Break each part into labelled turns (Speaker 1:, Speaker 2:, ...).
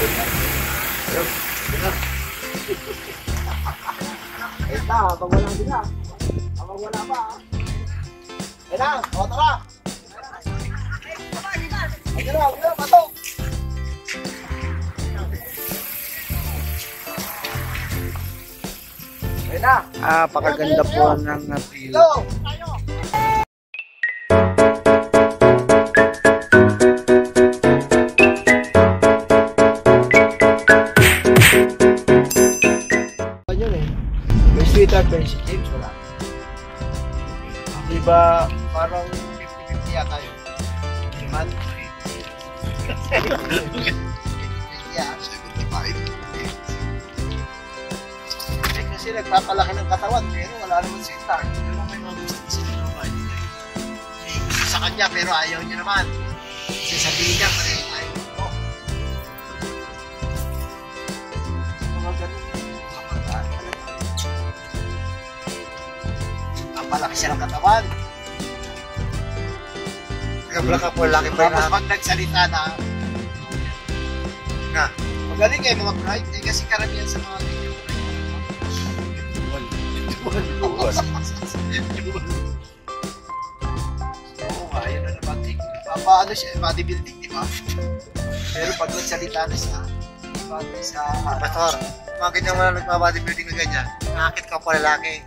Speaker 1: Ito, pag wala sila. Pag wala pa. Ayun na, o tara. Ayun na, patok. Ayun na.
Speaker 2: Pakaganda po ng view.
Speaker 1: Hello. Sweetheart ba si James? Wala. Diba parang 50-50 yata yun? Man? 50 yata. 75. Eh kasi nagpapalaki ng katawan pero wala naman sweetheart. Pero may mga gusto sila naman. Eh gusto sa kanya pero ayaw niya naman. Kasi sabihin niya pareho tayo. Mga ganun. Malaki siya ng katawan.
Speaker 2: Baka po, laki pa
Speaker 1: Tapos pag nagsalita na, magaling kayo mga pride. Eh, kasi karamihan sa mga ganyan oo nga, yun na naman. Paano siya, bodybuilding, di ba? Pero pag nagsalita na siya, bagay sa...
Speaker 2: Pastor, mga ganyan wala nagpa-bodybuilding na ganyan. Nakakit ka po lalaki.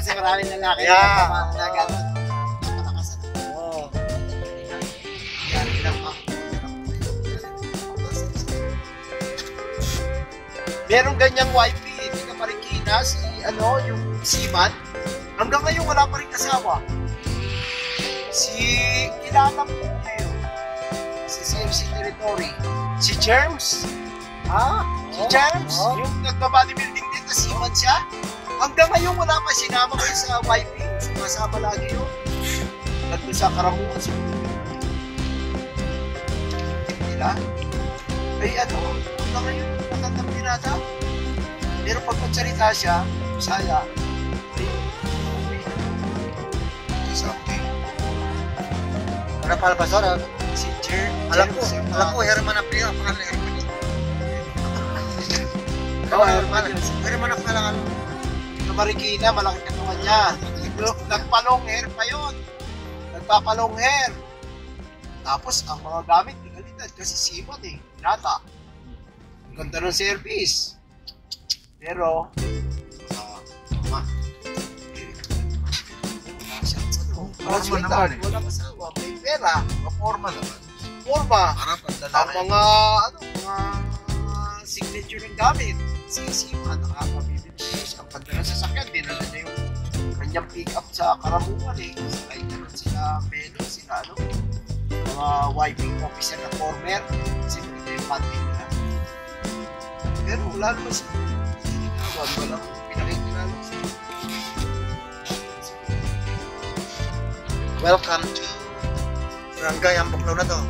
Speaker 1: Kasi maraming lalaki na gano'n. Napalakasan. Oo. Yan, merong ganyang wifey, hindi ka Marikina, yung Seaman. Hanggang ngayon wala pa rin asawa. Kilala mo yun. Si CMC Territory. Si Germs. Si Germs. Yung nagpa-bodybuilding din na Seaman siya. Hanggang ngayon wala pa sinama kayo sa wifey. Sumasama lagi yun. Nandun sa Karamuan. Nila. Ay hanggang ngayon matandang pinata. Pero pag magsalita siya, Bisaya.
Speaker 2: Something. Ano pala Pastor?
Speaker 1: Si Jer.
Speaker 2: Alam ko, Herman Aprio. Pangalan Herman. Herman Aprio.
Speaker 1: Marikina, malaki katawan niya. Nagpa-long hair pa yun. Nagpapa-long hair. Tapos, ang mga gamit, pinalitan kasi siman nata. Ang ganda ng service. Pero,
Speaker 2: Forma naman
Speaker 1: wala masawa. May pera.
Speaker 2: Forma naman.
Speaker 1: Forma.
Speaker 2: Ang
Speaker 1: mga signature ng gamit. Siman, nakakabibig. Ang ganda ng sasakyan, dinala na yung kanyang pick-up sa Karamuan Sakay naman sila, Melo, sila mga wiping officer na former. Kasi maganda yung pating nila. Pero wala naman siya. Walang pinakikilala siya.
Speaker 2: Welcome to Barangay Ambuklaw na to.